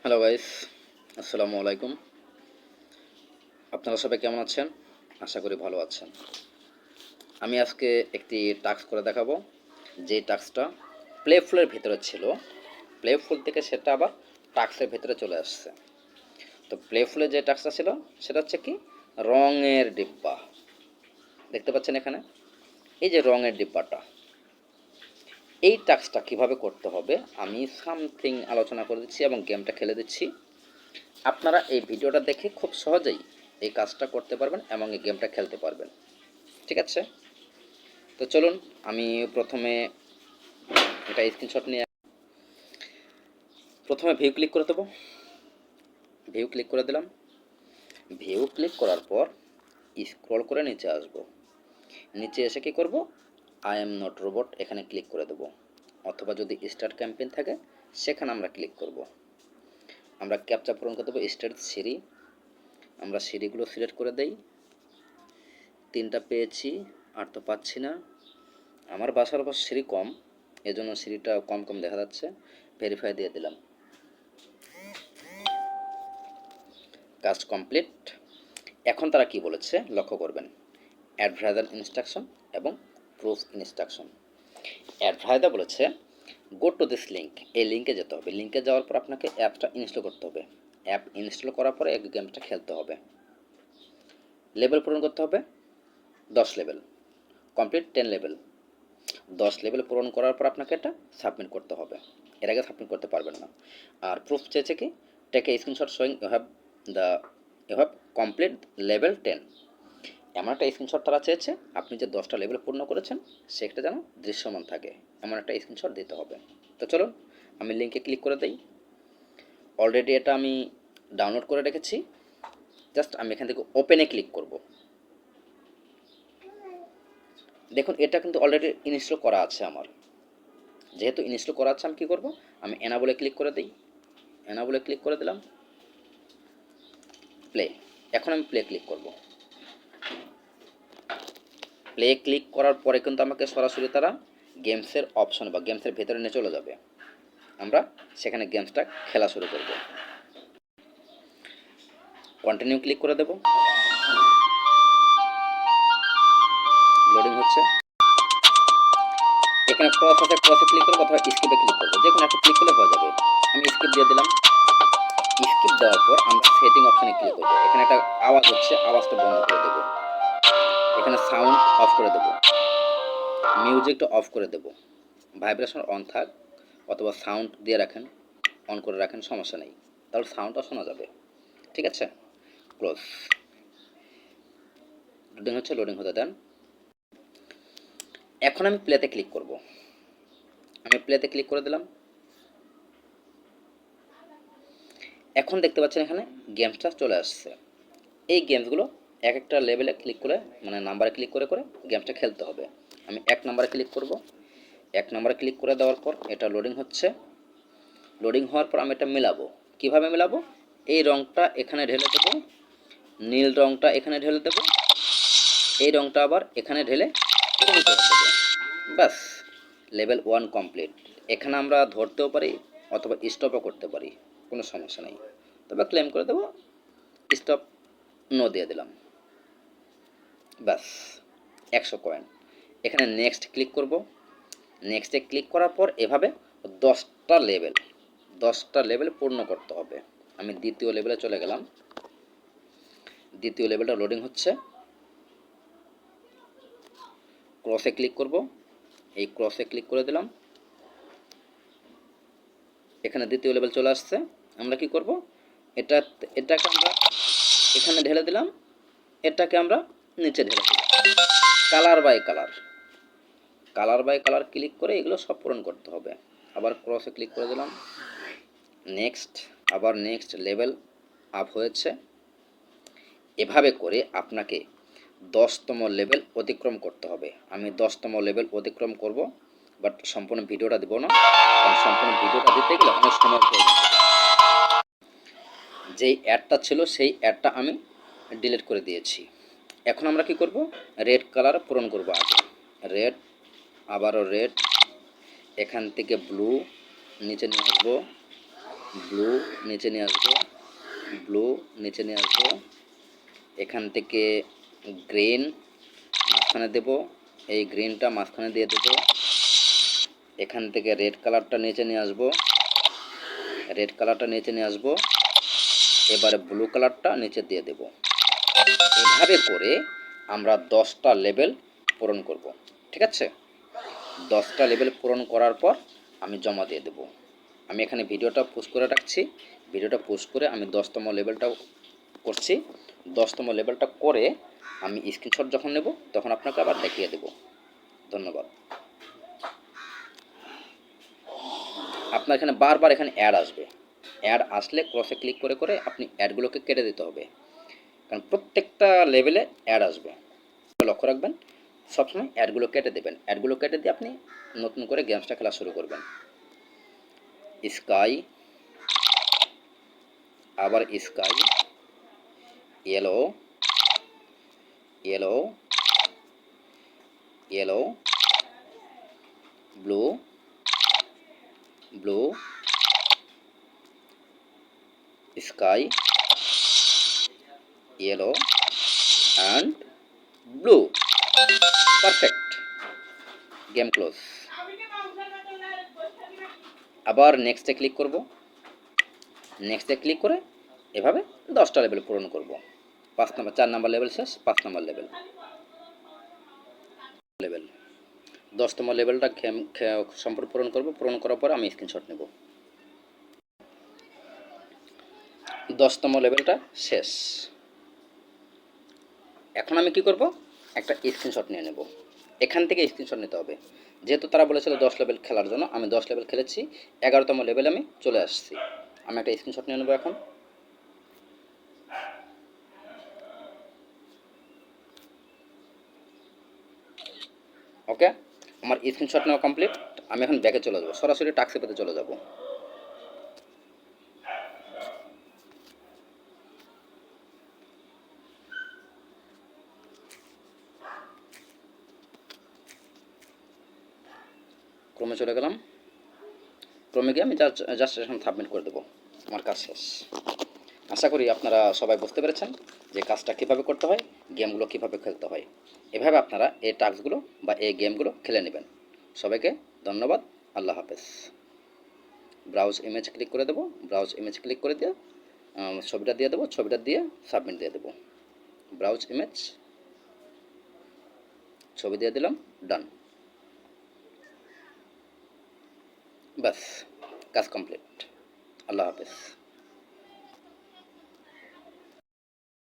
Hello guys, আসসালামু আলাইকুম। আপনারা সবাই কেমন আছেন? আশা করি ভালো আছেন। আমি আজকে একটি টাস্ক করে দেখাবো, যে টাস্কটা প্লেফুলের ভিতরে ছিল। প্লেফুল থেকে সেটা আবার টাস্কের ভিতরে চলে আসছে। তো প্লেফুলের যে টাস্কটা ছিল সেটা হচ্ছে কি, রঙের ডিব্বা। দেখতে পাচ্ছেন এখানে, এই যে রঙের ডিব্বাটা, এই টাস্কটা কিভাবে করতে হবে আমি সামথিং আলোচনা করে দিচ্ছি এবং গেমটা খেলে দিচ্ছি। আপনারা এই ভিডিওটা দেখে খুব সহজেই এই কাজটা করতে পারবেন এবং এই গেমটা খেলতে পারবেন। ঠিক আছে, তো চলুন আমি প্রথমে এটা স্ক্রিনশট নিয়ে প্রথমে ভিউ ক্লিক করে দেবো। ভিউ ক্লিক করে দিলাম। ভিউ ক্লিক করার পর স্ক্রল করে নিচে আসব। নিচে এসে কী করব, আই এম নট রোবট এখানে ক্লিক করে দেবো, অথবা যদি স্টার্ট ক্যাম্পেইন থাকে সেখানে আমরা ক্লিক করব। আমরা ক্যাপচা পূরণ করে দেবো স্টার্ট সিঁড়ি। আমরা সিঁড়িগুলো সিলেক্ট করে দেই। 3টা পেয়েছি, আর তো পাচ্ছি না। আমার বাসার পাশে সিঁড়ি কম, এজন্য সিঁড়িটা কম কম দেখা যাচ্ছে। ভেরিফাই দিয়ে দিলাম। কাজ কমপ্লিট। এখন তারা কি বলেছে লক্ষ্য করবেন, অ্যাডভাইজার ইনস্ট্রাকশন এবং প্রুফ ইনস্ট্রাকশন। অ্যাডভাইজার বলেছে গো টু দিস লিঙ্ক, এই লিঙ্কে যেতে হবে। লিঙ্কে যাওয়ার পর আপনাকে অ্যাপটা ইনস্টল করতে হবে। অ্যাপ ইনস্টল করার পরে এই গেমটা খেলতে হবে। লেভেল পূরণ করতে হবে 10 লেভেল, কমপ্লিট 10 লেভেল। 10 লেভেল পূরণ করার পর আপনাকে এটা সাবমিট করতে হবে, এর আগে সাবমিট করতে পারবেন না। আর প্রুফ চেয়েছে কি, take a screenshot showing you have complete level 10। এমন একটা স্ক্রিনশট তারা চেয়েছে, আপনি যে 10টা লেভেল পূর্ণ করেছেন সেটা যেন দৃশ্যমান থাকে, এমন একটা স্ক্রিনশট দিতে হবে। তো চলুন আমি লিঙ্কে ক্লিক করে দিই। অলরেডি এটা আমি ডাউনলোড করে রেখেছি। জাস্ট আমি এখান থেকে ওপেনে ক্লিক করব। দেখুন এটা কিন্তু অলরেডি ইনস্টল করা আছে আমার। যেহেতু ইনস্টল করা আছে আমি কী করব, আমি এনাবলে ক্লিক করে দিই। এনাবলে ক্লিক করে দিলাম। প্লে, এখন আমি প্লে ক্লিক করব। প্লে ক্লিক করার পরে কিন্তু আমাকে সরাসরি তারা গেমসের অপশন বা গেমসের ভেতরে নিয়ে চলে যাবে। আমরা সেখানে গেমসটা খেলা শুরু করব। কন্টিনিউ ক্লিক করে দেব। লোডিং হচ্ছে। এখানে ক্রস আছে, ক্রসে ক্লিক করবো অথবা স্কিপে ক্লিক করবো, যে কোনো একটা ক্লিক করলে হয়ে যাবে। আমি স্কিপ দিয়ে দিলাম। স্কিপ দেওয়ার পর আমরা সেটিং অপশানে ক্লিক করবো। এখানে একটা আওয়াজ হচ্ছে, আওয়াজটা বন্ধ করে দেবো। এখানে সাউন্ড অফ করে দেবো, মিউজিকটা অফ করে দেবো। ভাইব্রেশন অন থাক অথবা সাউন্ড দিয়ে রাখেন, অন করে রাখেন, সমস্যা নেই, তাহলে সাউন্ডটা শোনা যাবে। ঠিক আছে, ক্লোজ। লোডিং হচ্ছে, লোডিং হতে দেন। এখন আমি প্লেতে ক্লিক করব। আমি প্লেতে ক্লিক করে দিলাম। এখন দেখতে পাচ্ছেন এখানে গেমসটা চলে আসছে। এই গেমসগুলো এক একটা লেভেলে ক্লিক করে, মানে নাম্বারে ক্লিক করে করে গেমসটা খেলতে হবে। আমি 1 নাম্বারে ক্লিক করব। 1 নাম্বারে ক্লিক করে দেওয়ার পর এটা লোডিং হচ্ছে। লোডিং হওয়ার পর আমি এটা মেলাবো। কিভাবে মেলাবো, এই রঙটা এখানে ঢেলে দেবো, নীল রঙটা এখানে ঢেলে দেবো, এই রঙটা আবার এখানে ঢেলে পূরণ করে দেবো। ব্যাস, লেভেল 1 কমপ্লিট। এখানে আমরা ধরতেও পারি অথবা স্টপও করতে পারি, কোনো সমস্যা নেই। তবে ক্লেম করে দেবো, স্টপ নো দিয়ে দিলাম। ব্যাস, 100 কয়েন। এখানে নেক্সট ক্লিক করব। নেক্সটে ক্লিক করার পর এভাবে 10টা লেভেল পূর্ণ করতে হবে। আমি দ্বিতীয় লেভেলে চলে গেলাম। দ্বিতীয় লেভেলটা লোডিং হচ্ছে। ক্রসে ক্লিক করব। এই ক্রসে ক্লিক করে দিলাম। এখানে দ্বিতীয় লেভেল চলে আসছে। আমরা কি করব, এটাকে আমরা এখানে ঢেলে দিলাম, এটাকে আমরা নিচে ঢেলে দিলাম। কালার বাই কালার ক্লিক করে এগুলো সব পূরণ করতে হবে। আবার ক্রসে ক্লিক করে দিলাম। নেক্সট, আবার নেক্সট লেভেল আপ হয়েছে। এভাবে করে আপনাকে 10তম লেভেল অতিক্রম করতে হবে। আমি 10তম লেভেল অতিক্রম করব, বাট সম্পূর্ণ ভিডিওটা দেবো না, কারণ সম্পূর্ণ ভিডিওটা দিতে গেলে অনেক সময় প্রয়োজন। যেই অ্যাডটা ছিল সেই অ্যাডটা আমি ডিলিট করে দিয়েছি। এখন আমরা কি করব, রেড কালার পূরণ করব। আগে রেড, আবারও রেড, এখান থেকে ব্লু নিচে নিয়ে আসবো, ব্লু নিচে নিয়ে আসবো, ব্লু নিচে নিয়ে আসবো, এখান থেকে গ্রিন মাঝখানে দেব, এই গ্রিনটা মাঝখানে দিয়ে দেব, এখান থেকে রেড কালারটা নিচে নিয়ে আসবো, রেড কালারটা নিচে নিয়ে আসবো, এবারে ব্লু কালারটা নিচে দিয়ে দেব। এভাবে করে আমরা 10টা লেভেল পূরণ করব। ঠিক আছে, 10টা লেভেল পূরণ করার পর আমি জমা দিয়ে দেব। আমি এখানে ভিডিওটা পোস্ট করে রাখছি, ভিডিওটা পোস্ট করে আমি 10তম লেভেলটাও করছি। 10তম লেভেলটা করে আমি স্ক্রিনশট যখন নেব তখন আপনাকে আবার দেখিয়ে দেব। ধন্যবাদ। আপনার এখানে বারবার এখানে অ্যাড আসবে, অ্যাড আসলে ক্রসে ক্লিক করে করে আপনি অ্যাডগুলোকে কেটে দিতে হবে, কারণ প্রত্যেকটা লেভেলে অ্যাড আসবে। লক্ষ্য রাখবেন, সবসময় অ্যাডগুলো কেটে দেবেন, অ্যাডগুলো কেটে দিয়ে আপনি নতুন করে গেমসটা খেলা শুরু করবেন। স্কাই, আবার sky, yellow, yellow, yellow, blue, blue, sky, yellow and blue. Perfect, game close. আবার নেক্সটে ক্লিক করব, নেক্সটে ক্লিক করে এভাবে 10টা লেভেল পূরণ করব। 4 নাম্বার লেভেল শেষ, 5 নাম্বার লেভেল, 10তম লেভেলটা সম্পূর্ণ পূরণ করব। পূরণ করার পর আমি স্ক্রিনশট নেব। 10তম লেভেলটা শেষ। এখন আমি কি করব, একটা স্ক্রিনশট নিয়ে নেব। এখান থেকে স্ক্রিনশট নিতে হবে, যেহেতু তারা বলেছিল 10 লেভেল খেলার জন্য, আমি 10 লেভেল খেলেছি, 11তম লেভেলে আমি চলে আসছি। আমি একটা স্ক্রিনশট নিয়ে নেব এখন। ওকে, আমার স্ক্রিনশট নেওয়া কমপ্লিট। আমি এখন ব্যাকে চলে যাব, সরাসরি টাস্কে পেতে চলে যাব। ক্রমে চলে গেলাম, ক্রমে গিয়ে আমি জাস্ট এখন সাবমিট করে দেবো, আমার কাজ শেষ। আশা করি আপনারা সবাই বুঝতে পেরেছেন যে কাজটা কীভাবে করতে হয়, গেমগুলো কীভাবে খেলতে হয়। এভাবে আপনারা এই টাস্কগুলো বা এই গেমগুলো খেলে নেবেন। সবাইকে ধন্যবাদ, আল্লাহ হাফেজ। ব্রাউজ ইমেজ ক্লিক করে দেবো, ব্রাউজ ইমেজ ক্লিক করে দিয়ে ছবিটা দিয়ে দেবো, ছবিটা দিয়ে সাবমিট দিয়ে দেবো। ব্রাউজ ইমেজ, ছবি দিয়ে দিলাম, ডান। ব্যাস, কাজ কমপ্লিট। আল্লাহ হাফেজ।